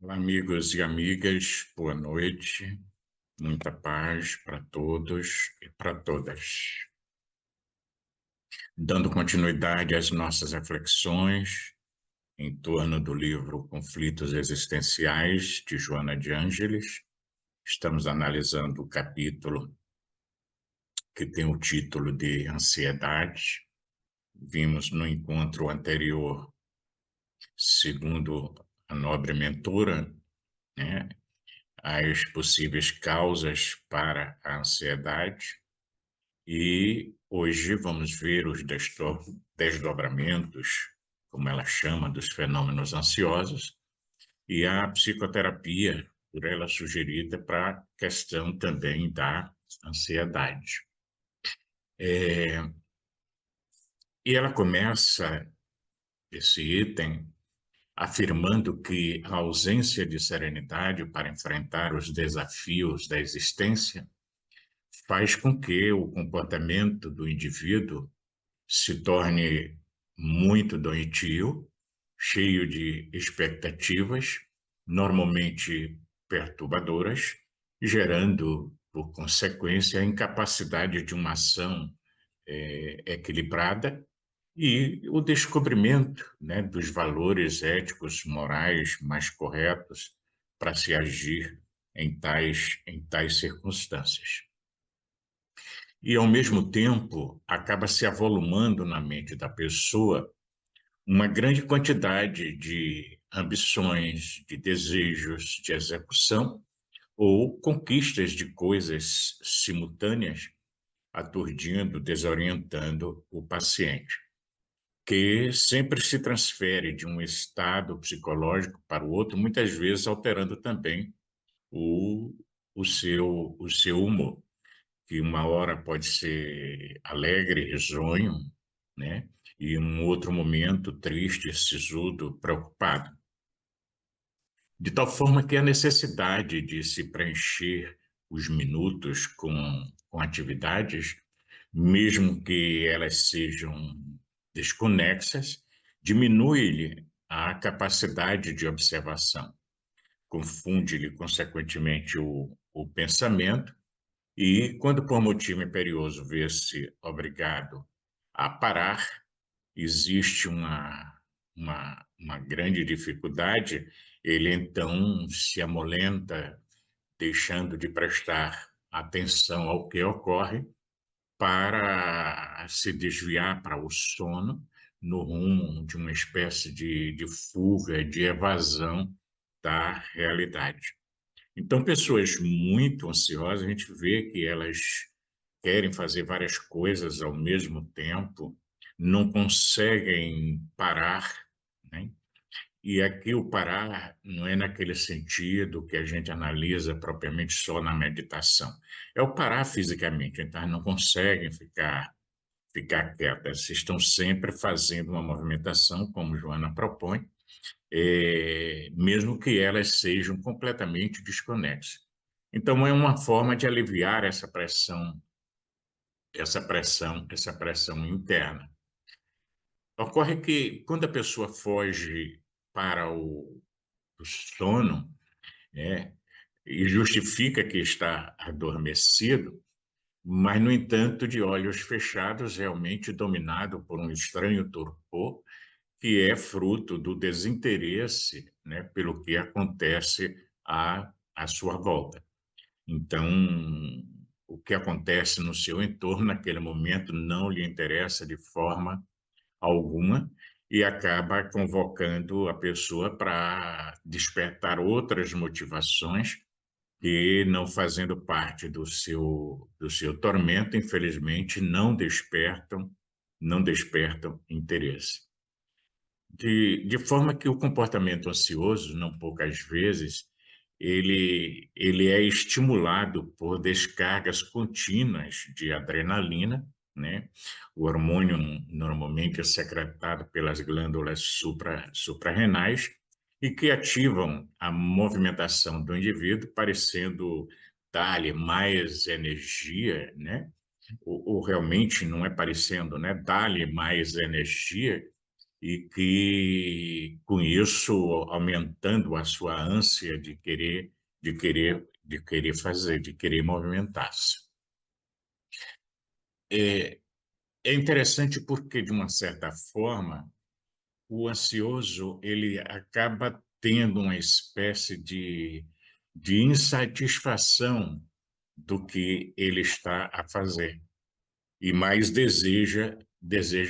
Olá, amigos e amigas, boa noite, muita paz para todos e para todas. Dando continuidade às nossas reflexões em torno do livro Conflitos Existenciais, de Joana de Ângeles, estamos analisando o capítulo que tem o título de Ansiedade. Vimos no encontro anterior, segundo a nobre mentora, né, as possíveis causas para a ansiedade. E hoje vamos ver os desdobramentos, como ela chama, dos fenômenos ansiosos, e a psicoterapia, por ela sugerida para a questão também da ansiedade. E ela começa esse item afirmando que a ausência de serenidade para enfrentar os desafios da existência faz com que o comportamento do indivíduo se torne muito doentio, cheio de expectativas, normalmente perturbadoras, gerando, por consequência, a incapacidade de uma ação equilibrada e o descobrimento, né, dos valores éticos, morais mais corretos para se agir em tais circunstâncias. E, ao mesmo tempo, acaba se avolumando na mente da pessoa uma grande quantidade de ambições, de desejos de execução ou conquistas de coisas simultâneas, aturdindo, desorientando o paciente, que sempre se transfere de um estado psicológico para o outro, muitas vezes alterando também o, o seu humor, que uma hora pode ser alegre, risonho, né? E um outro momento triste, sisudo, preocupado. De tal forma que a necessidade de se preencher os minutos com atividades, mesmo que elas sejam desconexas, diminui-lhe a capacidade de observação, confunde-lhe, consequentemente, o pensamento e, quando por motivo imperioso vê-se obrigado a parar, existe uma grande dificuldade, ele então se amolenta, deixando de prestar atenção ao que ocorre, para se desviar para o sono, no rumo de uma espécie de fuga, de evasão da realidade. Então, pessoas muito ansiosas, a gente vê que elas querem fazer várias coisas ao mesmo tempo, não conseguem parar, né? E aqui o parar não é naquele sentido que a gente analisa propriamente só na meditação. É o parar fisicamente, então não conseguem ficar quietas, estão sempre fazendo uma movimentação, como Joana propõe, mesmo que elas sejam completamente desconexas. Então, é uma forma de aliviar essa pressão interna. Ocorre que, quando a pessoa foge para o sono, né, e justifica que está adormecido, mas, no entanto, de olhos fechados, realmente dominado por um estranho torpor, que é fruto do desinteresse, né, pelo que acontece à sua volta. Então, o que acontece no seu entorno naquele momento não lhe interessa de forma alguma e acaba convocando a pessoa para despertar outras motivações que, não fazendo parte do seu tormento, infelizmente, não despertam interesse. De forma que o comportamento ansioso, não poucas vezes, ele é estimulado por descargas contínuas de adrenalina, né? O hormônio normalmente é secretado pelas glândulas suprarrenais e que ativam a movimentação do indivíduo, parecendo dar-lhe mais energia, né? Ou realmente não é parecendo, né? Dar-lhe mais energia e que, com isso, aumentando a sua ânsia de querer fazer, de querer movimentar-se. É, é interessante porque, de uma certa forma, o ansioso ele acaba tendo uma espécie de insatisfação do que ele está a fazer e mais deseja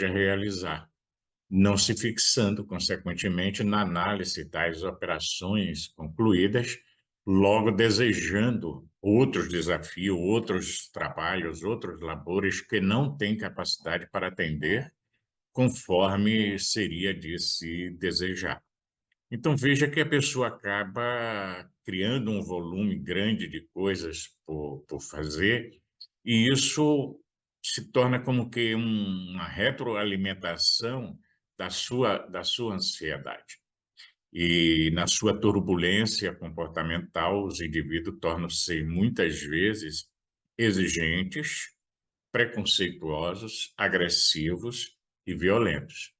realizar, não se fixando, consequentemente, na análise das operações concluídas, logo desejando outros desafios, outros trabalhos, outros labores que não tem capacidade para atender, conforme seria de se desejar. Então, veja que a pessoa acaba criando um volume grande de coisas por fazer, e isso se torna como que uma retroalimentação da sua ansiedade. E na sua turbulência comportamental, os indivíduos tornam-se muitas vezes exigentes, preconceituosos, agressivos e violentos,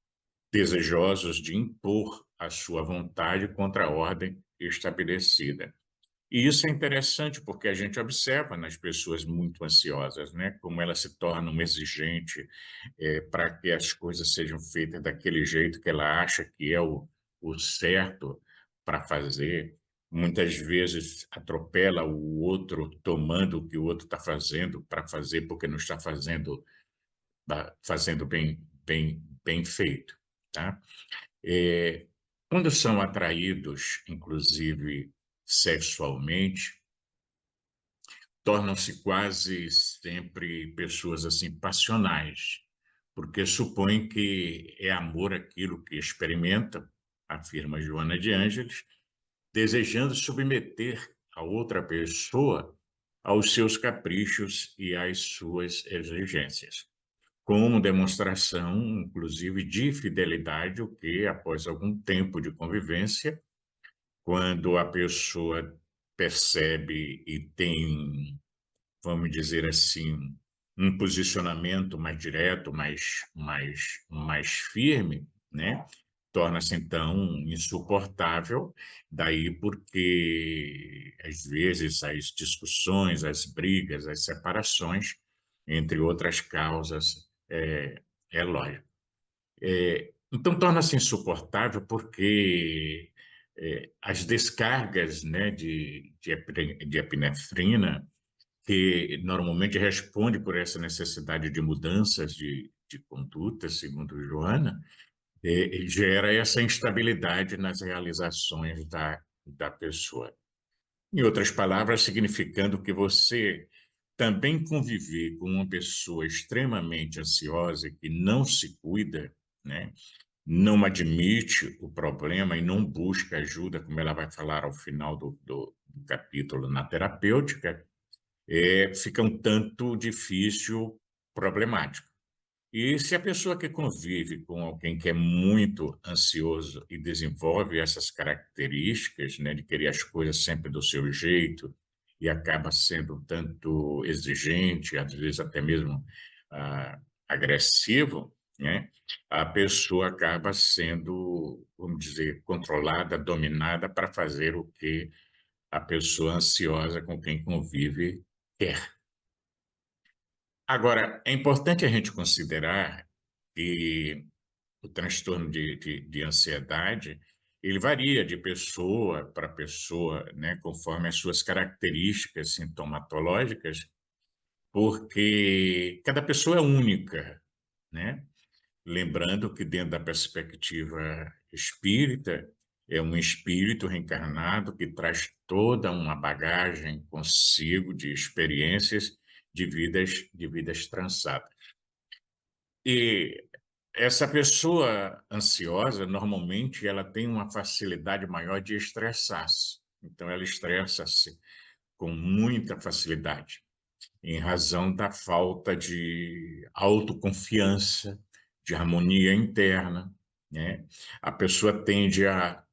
desejosos de impor a sua vontade contra a ordem estabelecida. E isso é interessante porque a gente observa nas pessoas muito ansiosas, né, como elas se tornam exigentes para que as coisas sejam feitas daquele jeito que ela acha que é o certo para fazer. Muitas vezes atropela o outro, tomando o que o outro está fazendo para fazer porque não está fazendo bem feito, tá? Eh, Quando são atraídos, inclusive sexualmente, tornam-se quase sempre pessoas assim passionais, porque supõem que é amor aquilo que experimentam, afirma Joana de Ângeles, desejando submeter a outra pessoa aos seus caprichos e às suas exigências, como demonstração, inclusive, de fidelidade, o que, após algum tempo de convivência, quando a pessoa percebe e tem, vamos dizer assim, um posicionamento mais direto, mais firme, né? Torna-se então insuportável, daí porque às vezes as discussões, as brigas, as separações, entre outras causas, é lógico. Então torna-se insuportável porque as descargas, né, de epinefrina, que normalmente responde por essa necessidade de mudanças de conduta, segundo Joana, gera essa instabilidade nas realizações da pessoa. Em outras palavras, significando que você também conviver com uma pessoa extremamente ansiosa que não se cuida, né? Não admite o problema e não busca ajuda, como ela vai falar ao final do capítulo na terapêutica, fica um tanto difícil, problemático. E se a pessoa que convive com alguém que é muito ansioso e desenvolve essas características, né, de querer as coisas sempre do seu jeito e acaba sendo um tanto exigente, às vezes até mesmo agressivo, né, a pessoa acaba sendo, vamos dizer, controlada, dominada para fazer o que a pessoa ansiosa com quem convive quer. Agora, é importante a gente considerar que o transtorno de ansiedade, ele varia de pessoa para pessoa, né, conforme as suas características sintomatológicas, porque cada pessoa é única, né? Lembrando que dentro da perspectiva espírita, é um espírito reencarnado que traz toda uma bagagem consigo de experiências de vidas transadas. E essa pessoa ansiosa, normalmente, ela tem uma facilidade maior de estressar-se. Então, ela estressa-se com muita facilidade, em razão da falta de autoconfiança, de harmonia interna, né? A pessoa tende a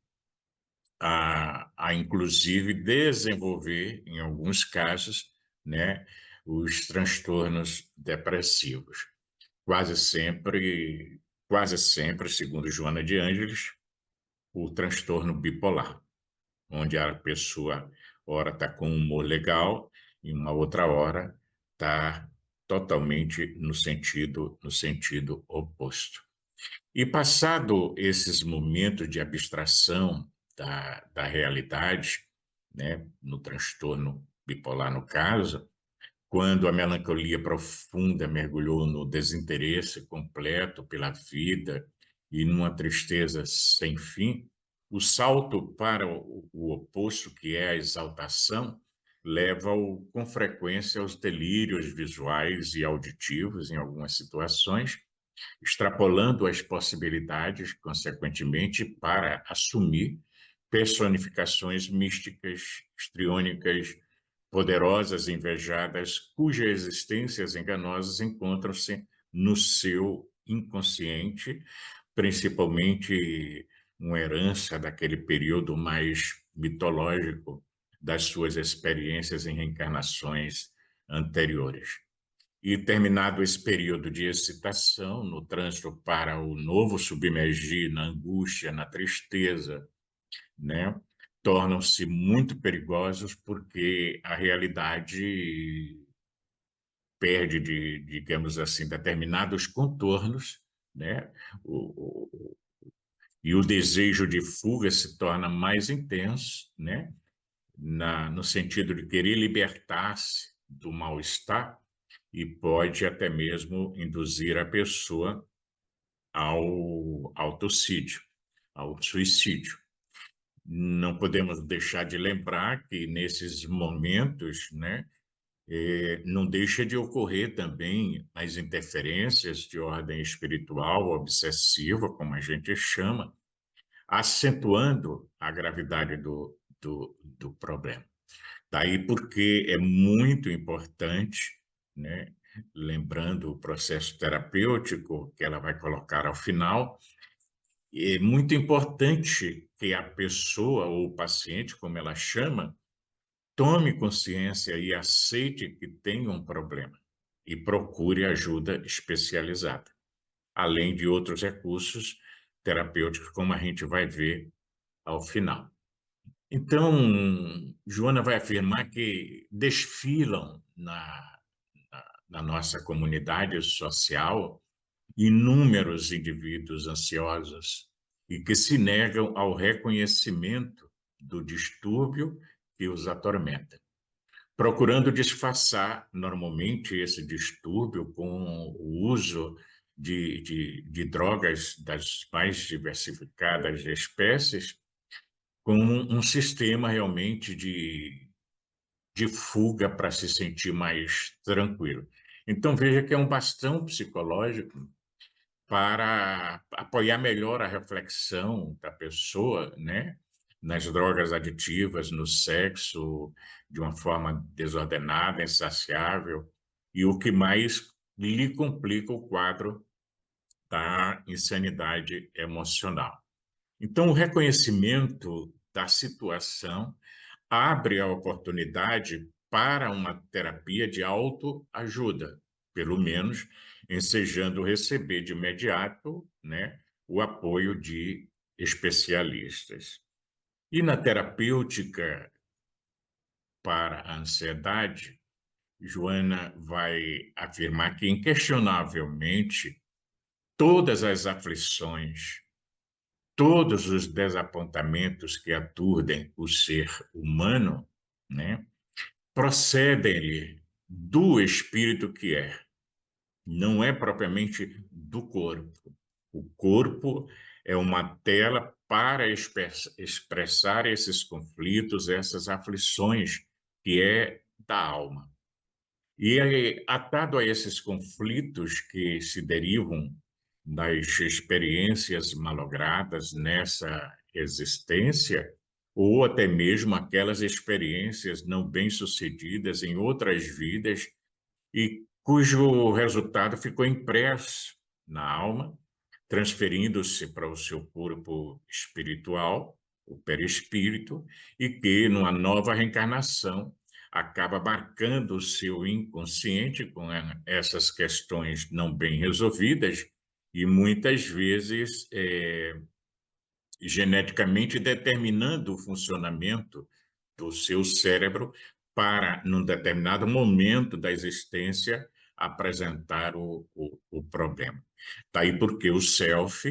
inclusive, desenvolver, em alguns casos, né, os transtornos depressivos, quase sempre quase sempre, segundo Joana de Ângeles, o transtorno bipolar, onde a pessoa, ora está com um humor legal, e uma outra hora está totalmente no sentido oposto. E passado esses momentos de abstração da realidade, né, no transtorno bipolar no caso, quando a melancolia profunda mergulhou no desinteresse completo pela vida e numa tristeza sem fim, o salto para o oposto, que é a exaltação, leva-o com frequência aos delírios visuais e auditivos em algumas situações, extrapolando as possibilidades, consequentemente, para assumir personificações místicas, histriônicas, poderosas, invejadas, cujas existências enganosas encontram-se no seu inconsciente, principalmente uma herança daquele período mais mitológico das suas experiências em reencarnações anteriores. E terminado esse período de excitação, no trânsito para o novo submergir na angústia, na tristeza, né, tornam-se muito perigosos porque a realidade perde, digamos assim, determinados contornos, né, e o desejo de fuga se torna mais intenso, né, no sentido de querer libertar-se do mal-estar, e pode até mesmo induzir a pessoa ao autocídio, ao suicídio. Não podemos deixar de lembrar que nesses momentos, né, não deixa de ocorrer também as interferências de ordem espiritual, obsessiva, como a gente chama, acentuando a gravidade do problema. Daí porque é muito importante, né, lembrando o processo terapêutico que ela vai colocar ao final, é muito importante que a pessoa ou o paciente, como ela chama, tome consciência e aceite que tem um problema e procure ajuda especializada, além de outros recursos terapêuticos, como a gente vai ver ao final. Então, Joana vai afirmar que desfilam na nossa comunidade social inúmeros indivíduos ansiosos e que se negam ao reconhecimento do distúrbio que os atormenta, procurando disfarçar normalmente esse distúrbio com o uso de drogas das mais diversificadas espécies, como um sistema realmente de fuga para se sentir mais tranquilo. Então, veja que é um bastão psicológico para apoiar melhor a reflexão da pessoa, né? Nas drogas aditivas, no sexo, de uma forma desordenada, insaciável, e o que mais lhe complica o quadro da insanidade emocional. Então, o reconhecimento da situação abre a oportunidade para uma terapia de autoajuda, pelo menos ensejando receber de imediato, né, o apoio de especialistas. E na terapêutica para a ansiedade, Joana vai afirmar que, inquestionavelmente, todas as aflições, todos os desapontamentos que aturdem o ser humano, né, procedem-lhe do espírito que é, não é propriamente do corpo. O corpo é uma tela para expressar esses conflitos, essas aflições, que é da alma. E aí, atado a esses conflitos que se derivam das experiências malogradas nessa existência, ou até mesmo aquelas experiências não bem-sucedidas em outras vidas e cujo resultado ficou impresso na alma, transferindo-se para o seu corpo espiritual, o perispírito, e que, numa nova reencarnação, acaba marcando o seu inconsciente com essas questões não bem resolvidas e muitas vezes geneticamente determinando o funcionamento do seu cérebro para, num determinado momento da existência, apresentar o problema. Daí porque o self,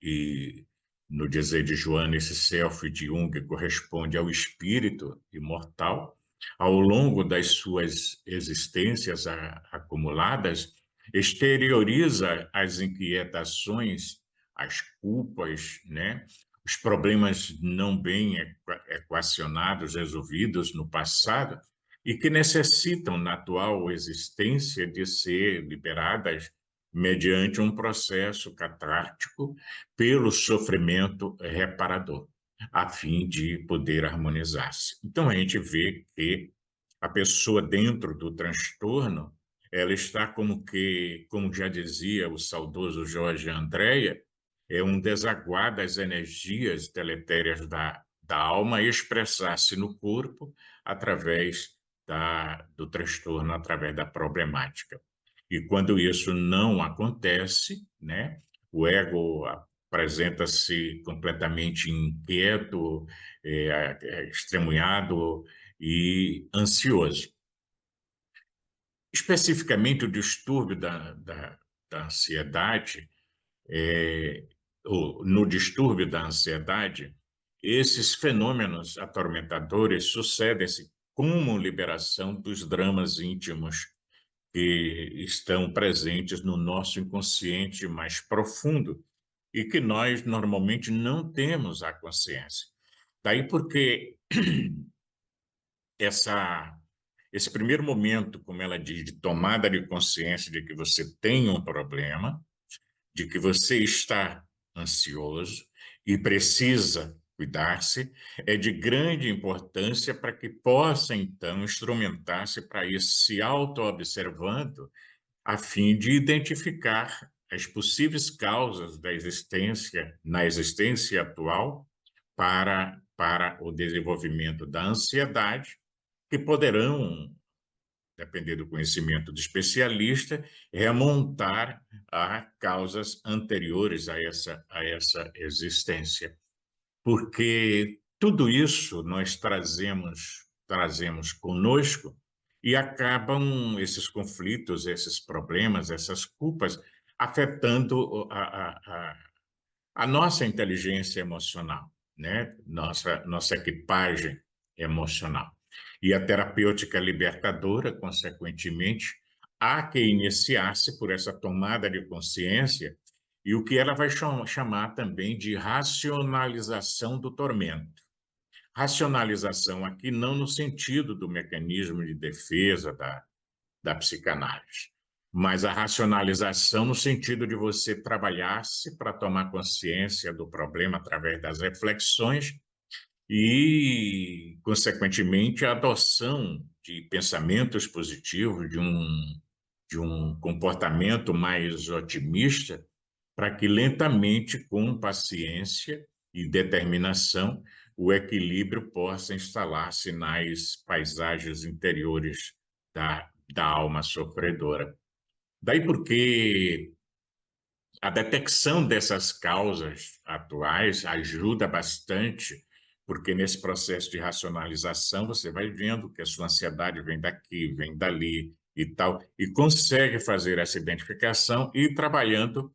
e no dizer de Joana, esse self de Jung corresponde ao espírito imortal, ao longo das suas existências acumuladas, exterioriza as inquietações, as culpas, né? Os problemas não bem equacionados, resolvidos no passado, e que necessitam, na atual existência, de ser liberadas mediante um processo catártico pelo sofrimento reparador, a fim de poder harmonizar-se. Então, a gente vê que a pessoa dentro do transtorno, ela está como que, como já dizia o saudoso Jorge Andréa, é um desaguar das energias deletérias da alma expressar-se no corpo através do transtorno, através da problemática. E quando isso não acontece, né, o ego apresenta-se completamente inquieto, extremunhado e ansioso. Especificamente o distúrbio da ansiedade, é, no distúrbio da ansiedade, esses fenômenos atormentadores sucedem-se como liberação dos dramas íntimos que estão presentes no nosso inconsciente mais profundo e que nós normalmente não temos a consciência. Daí porque essa esse primeiro momento, como ela diz, de tomada de consciência de que você tem um problema, de que você está ansioso e precisa cuidar-se, é de grande importância para que possa, então, instrumentar-se para ir se auto-observando a fim de identificar as possíveis causas da existência, na existência atual, para o desenvolvimento da ansiedade, que poderão, depender do conhecimento do especialista, remontar a causas anteriores a essa existência. Porque tudo isso nós trazemos conosco e acabam esses conflitos, esses problemas, essas culpas afetando a nossa inteligência emocional, né? Nossa equipagem emocional. E a terapêutica libertadora, consequentemente, há que iniciar-se por essa tomada de consciência e o que ela vai chamar também de racionalização do tormento. Racionalização aqui não no sentido do mecanismo de defesa da psicanálise, mas a racionalização no sentido de você trabalhar-se para tomar consciência do problema através das reflexões e, consequentemente, a adoção de pensamentos positivos, de um comportamento mais otimista, para que lentamente, com paciência e determinação, o equilíbrio possa instalar-se nas paisagens interiores da alma sofredora. Daí porque a detecção dessas causas atuais ajuda bastante, porque nesse processo de racionalização você vai vendo que a sua ansiedade vem daqui, vem dali e tal, e consegue fazer essa identificação e ir trabalhando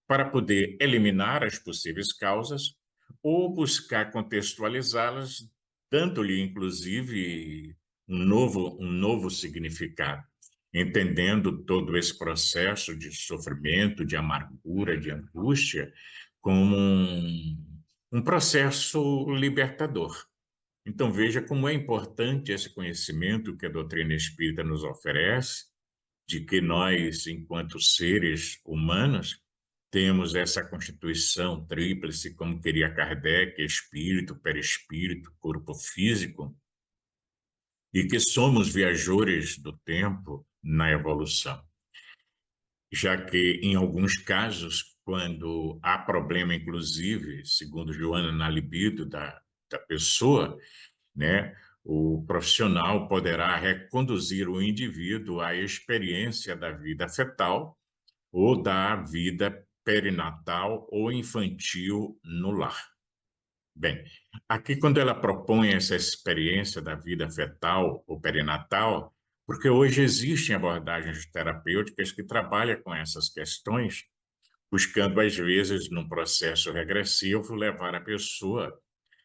para poder eliminar as possíveis causas ou buscar contextualizá-las, dando-lhe, inclusive, um novo significado, entendendo todo esse processo de sofrimento, de amargura, de angústia, como um processo libertador. Então, veja como é importante esse conhecimento que a doutrina espírita nos oferece, de que nós, enquanto seres humanos, temos essa constituição tríplice, como queria Kardec, espírito, perispírito, corpo físico, e que somos viajores do tempo na evolução. Já que, em alguns casos, quando há problema, inclusive, segundo Joana, na libido da pessoa, né, o profissional poderá reconduzir o indivíduo à experiência da vida fetal ou da vida perinatal ou infantil no lar. Bem, aqui quando ela propõe essa experiência da vida fetal ou perinatal, porque hoje existem abordagens terapêuticas que trabalham com essas questões, buscando, às vezes, num processo regressivo, levar a pessoa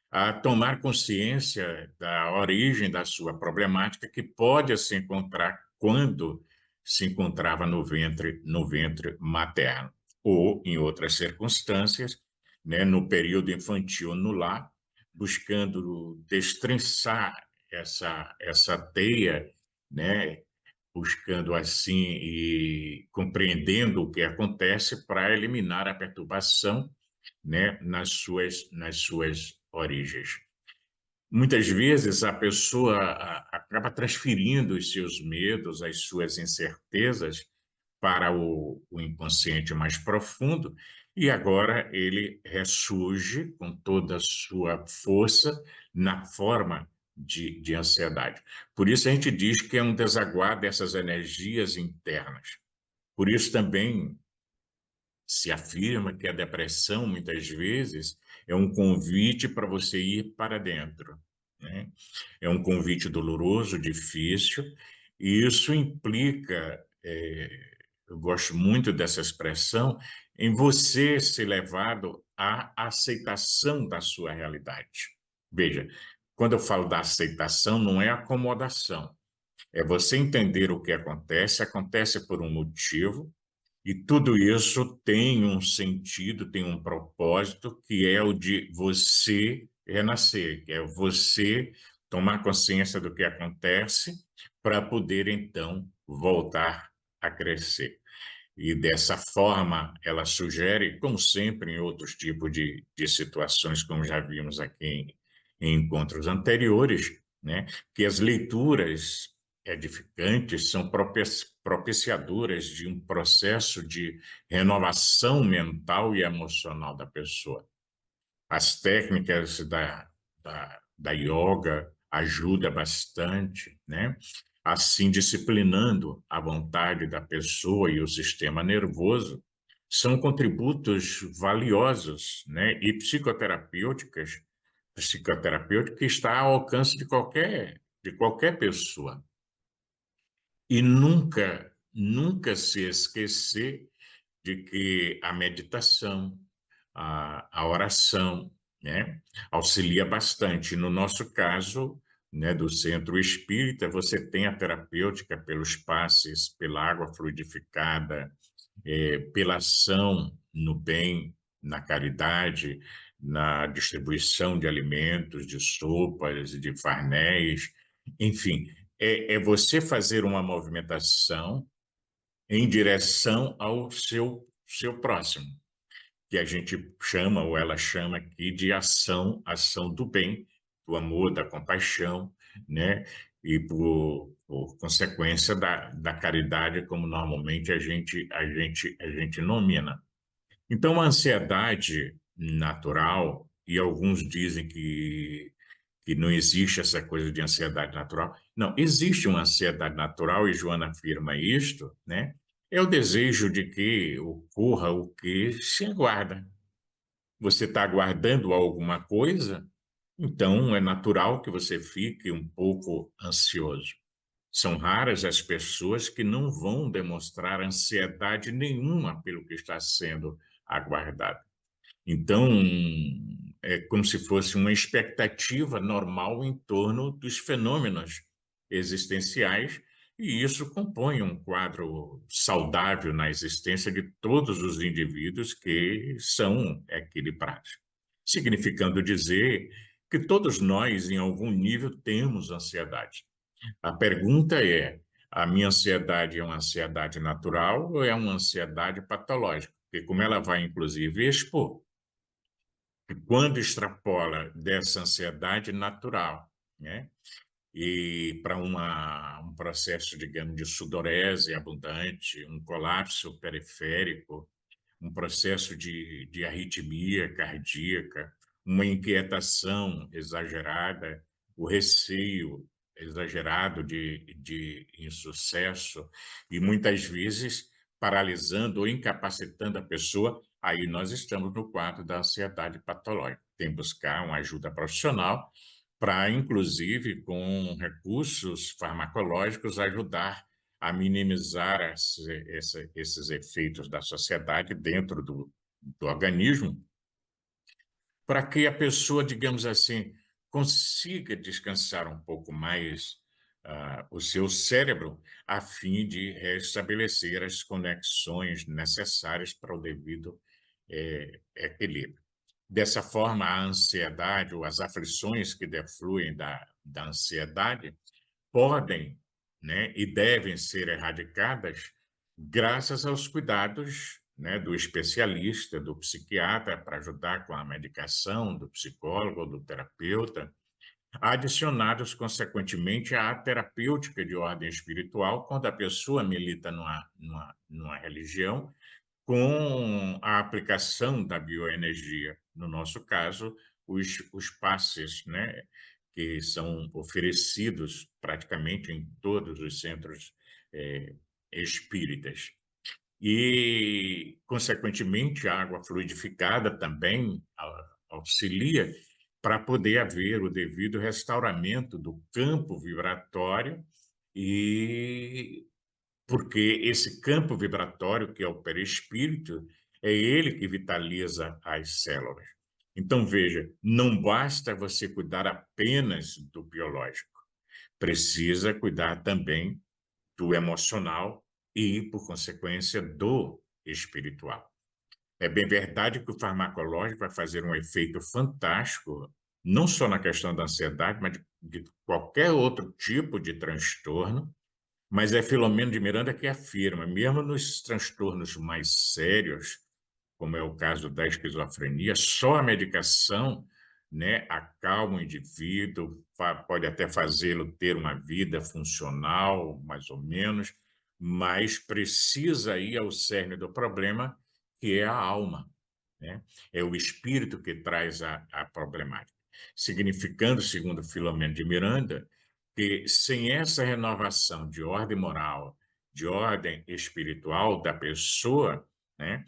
a tomar consciência da origem da sua problemática, que pode se encontrar quando se encontrava no ventre materno, ou em outras circunstâncias, né, no período infantil no lar, buscando destrinçar essa teia, né, buscando assim e compreendendo o que acontece para eliminar a perturbação, né, nas suas origens. Muitas vezes a pessoa acaba transferindo os seus medos, as suas incertezas para o inconsciente mais profundo, e agora ele ressurge com toda a sua força na forma de ansiedade. Por isso a gente diz que é um desaguar dessas energias internas. Por isso também se afirma que a depressão, muitas vezes, é um convite para você ir para dentro, né? É um convite doloroso, difícil, e isso implica, eu gosto muito dessa expressão, em você ser levado à aceitação da sua realidade. Veja, quando eu falo da aceitação, não é acomodação, é você entender o que acontece, acontece por um motivo, e tudo isso tem um sentido, tem um propósito, que é o de você renascer, que é você tomar consciência do que acontece para poder, então, voltar a crescer. E dessa forma, ela sugere, como sempre em outros tipos de situações, como já vimos aqui em encontros anteriores, né, que as leituras edificantes são propiciadoras de um processo de renovação mental e emocional da pessoa. As técnicas da yoga ajudam bastante, né? Assim, disciplinando a vontade da pessoa e o sistema nervoso, são contributos valiosos, né? E psicoterapêutica que está ao alcance de qualquer pessoa. E nunca, nunca se esquecer de que a meditação, a oração, né, auxilia bastante. No nosso caso, né, do centro espírita, você tem a terapêutica pelos passes, pela água fluidificada, pela ação no bem, na caridade, na distribuição de alimentos, de sopas, de farnéis, enfim, é você fazer uma movimentação em direção ao seu próximo, que a gente chama, ou ela chama aqui, de ação do bem, do amor, da compaixão, né? E por consequência da caridade, como normalmente a gente nomina. Então, a ansiedade natural, e alguns dizem que não existe essa coisa de ansiedade natural. Não, existe uma ansiedade natural, e Joana afirma isto, né? É o desejo de que ocorra o que se aguarda. Você está aguardando alguma coisa, então é natural que você fique um pouco ansioso. São raras as pessoas que não vão demonstrar ansiedade nenhuma pelo que está sendo aguardado. Então, é como se fosse uma expectativa normal em torno dos fenômenos existenciais, e isso compõe um quadro saudável na existência de todos os indivíduos que são equilibrados. Significando dizer que todos nós, em algum nível, temos ansiedade. A pergunta é: a minha ansiedade é uma ansiedade natural ou é uma ansiedade patológica? Porque, como ela vai, inclusive, expor, quando extrapola dessa ansiedade natural, né, e para um processo, digamos, de sudorese abundante, um colapso periférico, um processo de arritmia cardíaca, uma inquietação exagerada, o receio exagerado de insucesso, e muitas vezes paralisando ou incapacitando a pessoa, aí nós estamos no quadro da ansiedade patológica. Tem que buscar uma ajuda profissional para, inclusive, com recursos farmacológicos, ajudar a minimizar esses efeitos da sociedade dentro do organismo, para que a pessoa, digamos assim, consiga descansar um pouco mais o seu cérebro, a fim de restabelecer as conexões necessárias para o devido equilíbrio. Dessa forma, a ansiedade ou as aflições que defluem da ansiedade podem, né, e devem ser erradicadas graças aos cuidados, né, do especialista, do psiquiatra, para ajudar com a medicação, do psicólogo, do terapeuta, adicionados, consequentemente, à terapêutica de ordem espiritual, quando a pessoa milita numa religião, com a aplicação da bioenergia. No nosso caso, os passes, né, que são oferecidos praticamente em todos os centros espíritas. E, consequentemente, a água fluidificada também auxilia para poder haver o devido restauramento do campo vibratório, e porque esse campo vibratório, que é o perispírito, é ele que vitaliza as células. Então, veja, não basta você cuidar apenas do biológico, precisa cuidar também do emocional e, por consequência, do espiritual. É bem verdade que o farmacológico vai fazer um efeito fantástico, não só na questão da ansiedade, mas de qualquer outro tipo de transtorno, mas é Filomeno de Miranda que afirma, mesmo nos transtornos mais sérios, como é o caso da esquizofrenia, só a medicação, né, acalma o indivíduo, pode até fazê-lo ter uma vida funcional, mais ou menos, mas precisa ir ao cerne do problema, que é a alma, né? É o espírito que traz a problemática. Significando, segundo Filomeno de Miranda, que sem essa renovação de ordem moral, de ordem espiritual da pessoa, né,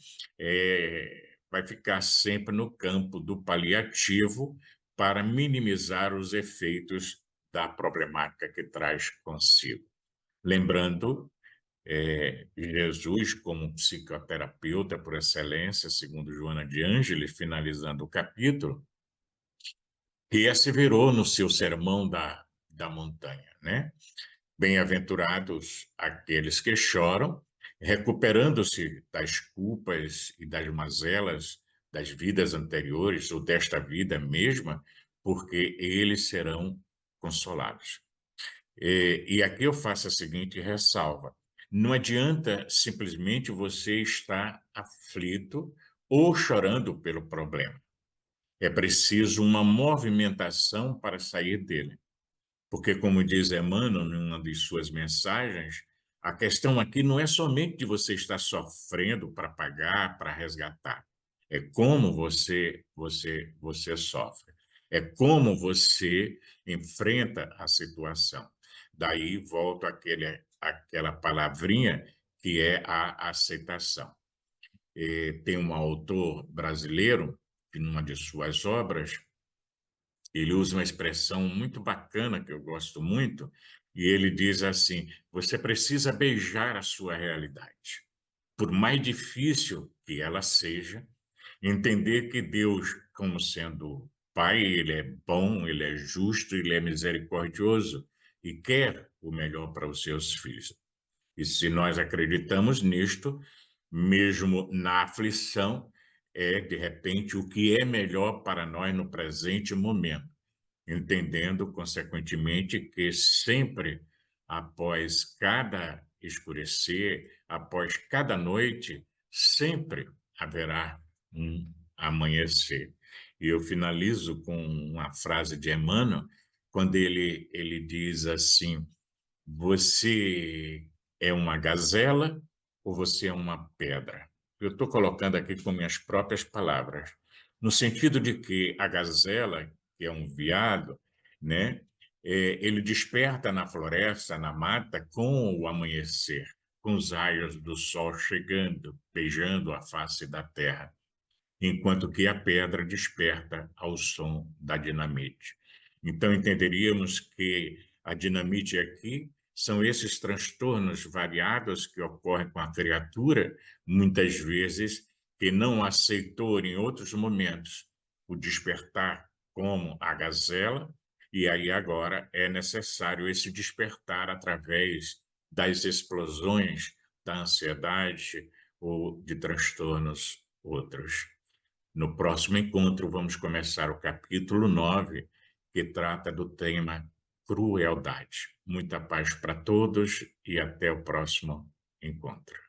vai ficar sempre no campo do paliativo para minimizar os efeitos da problemática que traz consigo. Lembrando, Jesus como psicoterapeuta por excelência, segundo Joana de Ângeles, finalizando o capítulo, que asseverou no seu sermão da montanha, né? Bem-aventurados aqueles que choram, recuperando-se das culpas e das mazelas das vidas anteriores ou desta vida mesma, porque eles serão consolados. E aqui eu faço a seguinte ressalva: não adianta simplesmente você estar aflito ou chorando pelo problema. É preciso uma movimentação para sair dele. Porque, como diz Emmanuel numa de suas mensagens, a questão aqui não é somente de você estar sofrendo para pagar, para resgatar. É como você sofre. É como você enfrenta a situação. Daí volto àquela palavrinha que é a aceitação. Tem um autor brasileiro que, numa de suas obras, ele usa uma expressão muito bacana que eu gosto muito, e ele diz assim: você precisa beijar a sua realidade. Por mais difícil que ela seja, entender que Deus, como sendo Pai, ele é bom, ele é justo, ele é misericordioso e quer o melhor para os seus filhos. E se nós acreditamos nisto, mesmo na aflição, é de repente o que é melhor para nós no presente momento, entendendo, consequentemente, que sempre após cada escurecer, após cada noite, sempre haverá um amanhecer. E eu finalizo com uma frase de Emmanuel, quando ele diz assim: você é uma gazela ou você é uma pedra? Eu estou colocando aqui com minhas próprias palavras, no sentido de que a gazela, que é um veado, né, ele desperta na floresta, na mata, com o amanhecer. com os raios do sol chegando, beijando a face da terra, enquanto que a pedra desperta ao som da dinamite. Então, entenderíamos que a dinamite aqui são esses transtornos variados que ocorrem com a criatura, muitas vezes que não aceitou em outros momentos o despertar, como a gazela, e aí agora é necessário esse despertar através das explosões da ansiedade ou de transtornos outros. No próximo encontro, vamos começar o capítulo 9, que trata do tema crueldade. Muita paz para todos e até o próximo encontro.